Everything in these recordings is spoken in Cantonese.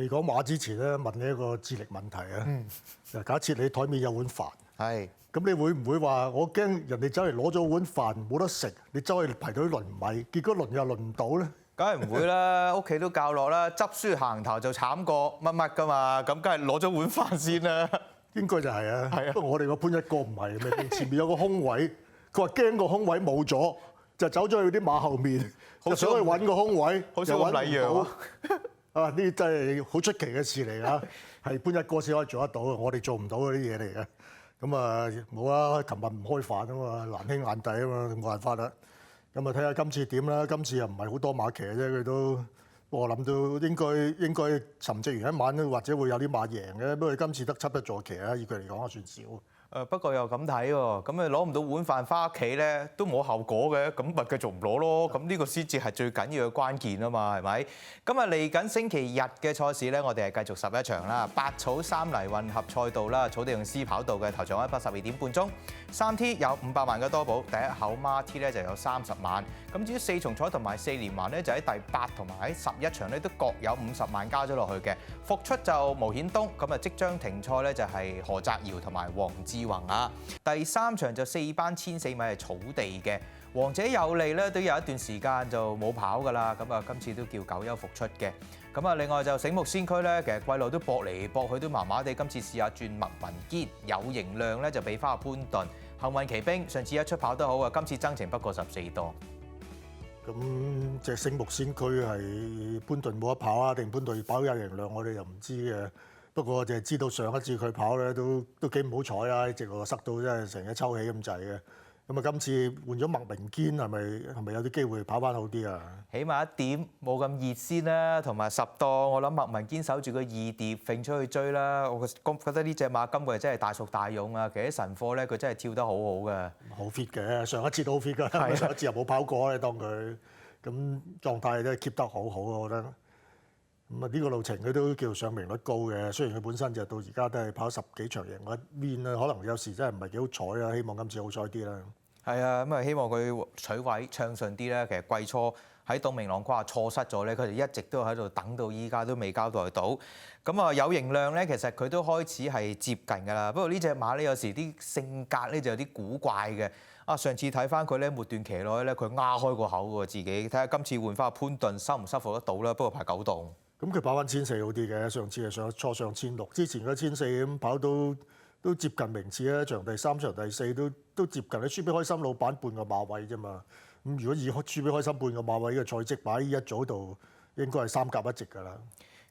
未講馬之前咧，問你一個智力問題啊。假設你台面有碗飯，係咁你會唔會話我驚人哋走嚟攞咗碗飯冇得食，你走去排隊輪米，結果輪又輪唔到咧？梗係唔會啦，屋企都教落啦，執輸行頭就慘過乜乜噶嘛，咁梗係攞咗碗飯先啦。應該就係啊。係啊不過我哋個潘一哥唔係，明明前面有個空位，佢話驚個空位冇咗，就走咗去啲馬後面，就想去揾個空位，好少咁禮讓啊！啊！呢啲真係好出奇嘅事嚟㗎，係潘一哥先可以做得到，我哋做唔到嗰啲嘢嚟嘅。咁啊冇啊，琴日唔開飯啊嘛，難兄難弟啊嘛，冇辦法啦。咁啊睇下今次點啦，今次又唔係好多馬騎啫，佢都我諗到應該沉寂完一晚都或者會有啲馬贏嘅，不過今次得7匹坐騎啊，以佢嚟講算少。不過又咁睇喎，咁你攞唔到碗飯翻屋企咧，都冇後果嘅，咁咪繼續唔攞咯。咁呢個先至係最緊要嘅關鍵啊嘛，係咪？咁啊嚟緊星期日嘅賽事咧，我哋係繼續11場啦，8草3泥混合賽道啦，草地用絲跑道嘅頭場112點半鐘，3T 有500萬嘅多寶，第一口孖 T 咧就有30萬。咁至於4重彩同埋4連環咧，就喺第8同埋喺11場咧都各有50萬加咗落去嘅。復出就無顯東，咁啊即將停賽咧就係何澤堯同埋黃志宏啊。第3場就4班1400米係草地嘅，王者有利咧都有一段時間就冇跑㗎啦，咁啊今次都叫久休復出嘅。咁啊另外就醒目先驅咧，其實季路都搏嚟搏去都麻麻地，今次試下轉麥文堅，有型量咧就俾翻阿潘頓。幸運騎兵上次一出跑得好啊，今次增程不過14多。咁隻醒目先驅係潘頓冇得跑啊，定潘頓跑有型量，我哋又唔知嘅。不過就係知道上一次佢跑咧都幾唔好彩啦，直路塞到真係成日抽起咁滯嘅。咁啊今次換咗麥明堅係咪有啲機會跑翻好啲啊？起碼1點冇咁熱先啦，同埋10檔我諗麥文堅守住個2碟揈出去追啦。我覺得呢隻馬今個月真係大熟大勇啊！其實神科咧佢真係跳得好好嘅，好 fit 嘅，上一次都好 fit 㗎，上一次又冇跑過咧，當佢咁狀態都 keep 得好好啊，我覺得。咁啊呢個路程佢都叫上名率高嘅，雖然佢本身就到而家都係跑10幾場贏過一邊啦，可能有時真係唔係幾好彩啊，希望今次好彩啲啦。係啊，咁啊希望佢取位暢順啲咧。其實季初喺東明朗跨錯失咗咧，佢哋一直都喺度等到依家都未交代到。咁啊有型量咧，其實佢都開始係接近㗎啦。不過呢隻馬咧有時啲性格咧就有啲古怪嘅。啊上次睇翻佢咧末段騎落去咧，佢啞開個口喎自己。睇下今次換翻潘頓收唔收服得到啦。不過排9檔。咁佢跑翻1400好啲嘅，上次係初上1600，之前嗰1400咁跑都接近名次啊！場第3場第4都接近，你輸俾開心老闆半個馬位啫嘛。咁如果以輸俾開心半個馬位嘅賽績擺喺一組度，應該係3甲一席㗎啦。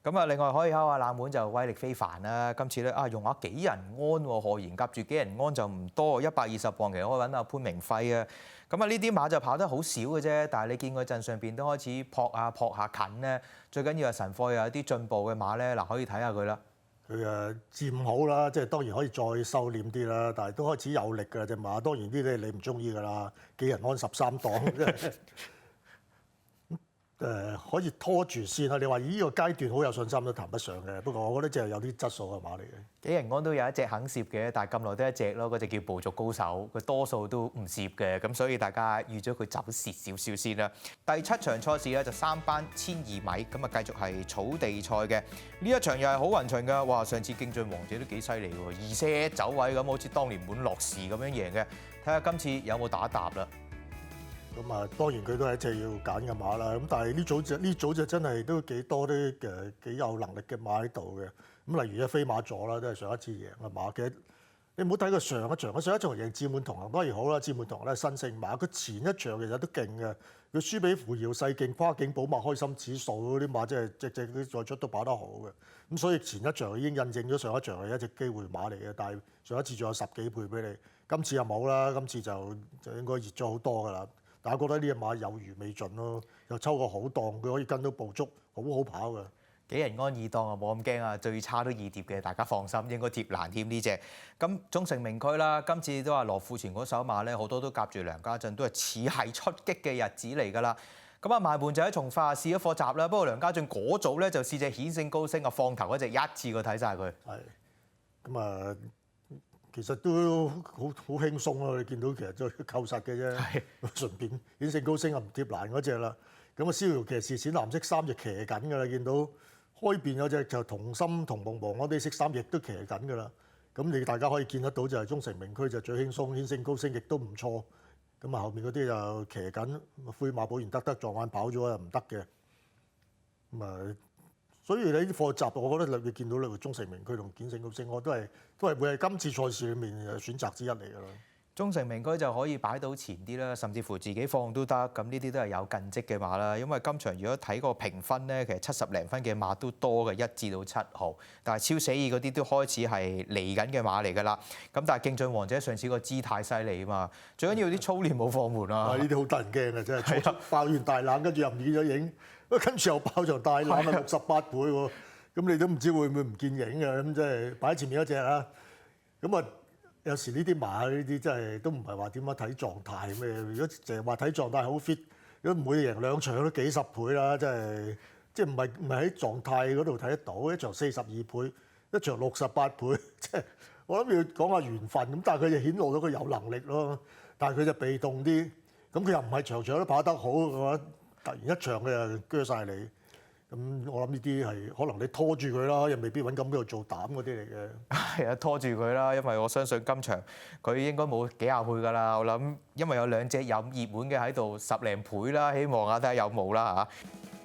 咁啊，另外可以考下冷門就威力非凡啦。今次咧用下幾人安喎，何言夾住幾人安就唔多，120磅其實可以揾阿潘明輝啊。咁啊呢啲馬就跑得好少嘅啫，但係你見佢陣上邊都開始撲下近咧。最緊要係神貨有啲進步嘅馬咧，嗱可以睇下佢啦。佢漸好啦，即係當然可以再收斂啲啦，但係都開始有力㗎隻馬。當然呢啲你唔中意㗎啦，幾人安13檔。可以拖住先啊！你話呢個階段好有信心都談不上嘅，不過我覺得就係有啲質素嘅馬嚟嘅。幾人安都有一隻肯攝嘅，但係咁耐都一隻咯，嗰隻叫部族高手，佢多數都唔攝嘅，咁所以大家預咗佢走蝕少少先啦。第7場賽事咧就3班1200米，咁啊繼續係草地賽嘅。呢一場又係好勻循㗎，哇！上次競進王者都幾犀利喎，2set走位咁，好似當年滿樂士咁樣贏嘅。睇下今次有冇打答啦。咁啊，當然佢都係一隻要揀嘅馬啦。咁但係呢組就真係都幾多啲幾有能力嘅馬喺度嘅。咁例如飛馬座啦，都係上一次贏嘅馬。其實你唔好睇佢上一場，佢上一場贏志滿同行當然好啦，志滿同行咧新勝馬。佢前一場其實都勁嘅，佢輸俾扶搖世勁、跨境寶馬、開心指數嗰啲馬，真係隻啲再出都跑得好嘅。咁所以前一場已經印證咗上一場係一隻機會馬嚟嘅。但係上一次仲有10幾倍俾你，今次又冇啦。今次就應該熱咗好多㗎啦。但係覺得呢隻馬有餘未盡咯，又抽個好檔，佢可以跟到步足，好好跑嘅。幾人安2檔啊，冇咁驚啊，最差都2碟嘅，大家放心，應該貼難添呢隻。咁中成名區啦，今次都話羅富全嗰手馬咧，好多都夾住梁家俊，都係似係出擊嘅日子嚟㗎啦。咁啊，埋門就喺從化試咗課閘啦，不過梁家俊嗰組咧就試隻顯勝高升啊，放頭嗰隻一次過睇晒佢。係，咁啊。其實都好輕鬆咯，你見到其實都扣實嘅啫，順便顯勝高升啊唔貼欄嗰隻啦。咁啊，逍遙騎士淺藍色衫就騎緊㗎啦，見到好開邊有隻就同心同夢王，我哋13亦都騎緊㗎啦。咁你大家可以見得到就係中城名區就最輕鬆，牽升高升亦都唔錯。咁啊後面嗰啲就騎緊，灰馬保研得撞眼跑咗又唔得嘅。咁啊，所以你啲課集，我覺得你見到你中城名區同牽升高升，我都係會係今次賽事裡面嘅選擇之一嚟㗎啦。中城名區就可以擺到前啲啦，甚至乎自己放都得，咁呢啲都係有近績嘅馬啦。因為今場如果睇個評分咧，其實70零分嘅馬都多嘅，1至到7號，但係超寫意嗰啲都開始係嚟緊嘅馬嚟㗎啦。咁但係競進王者上次個姿態犀利啊嘛，最緊要啲操練冇放緩啊。呢啲好得人驚嘅真係，爆完大冷跟住又唔見咗影，跟住又爆場大冷啊68倍喎，咁你都唔知會唔會唔見影嘅，咁即係擺喺前面一隻啦。咁啊〜有時呢啲馬呢啲真係都唔係話點樣睇狀態咩？如果淨係話睇狀態好 fit，如果每贏2場都幾十倍啦，真係即係唔係喺狀態嗰度睇得到。一場42倍，一場68倍，即係我諗要講下緣分咁。但係佢就顯露到佢有能力咯，但係佢就被動啲。咁佢又唔係場場都跑得好嘅話，突然一場佢就鋸晒你。咁我諗呢啲係可能你拖住佢啦，又未必揾咁度做膽嗰啲嚟嘅。係啊，拖住佢啦，因為我相信今場佢應該冇幾廿倍㗎啦。我諗因為有2隻有熱門嘅喺度，10零倍啦，希望睇下有冇啦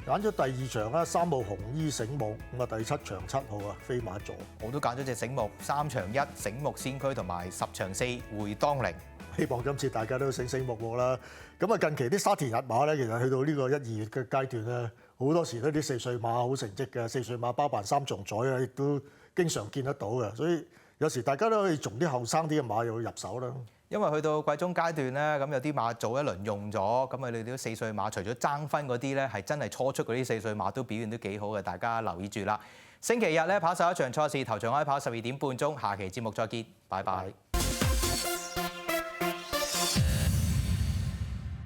嚇。揀咗第2場啦，3號紅衣醒目，咁啊第7場7號啊飛馬座。我都揀咗隻醒目，3場1醒目先驅同埋10場4回當零。希望今次大家都醒目喎啦。咁啊近期啲沙田日馬咧，其實去到呢個1、2月嘅階段咧，好多時都啲4歲馬好成績嘅，4歲馬包辦3場彩啊，亦都經常見得到嘅。所以有時大家都可以從啲後生啲嘅馬又入手啦。因為去到季中階段咧，咁有啲馬早一輪用咗，咁啊你哋啲4歲馬除咗爭分嗰啲咧，係真係初出嗰啲4歲馬都表現得幾好嘅，大家留意住啦。星期日咧跑11場賽事，頭場開跑12點半鐘，下期節目再見，拜拜。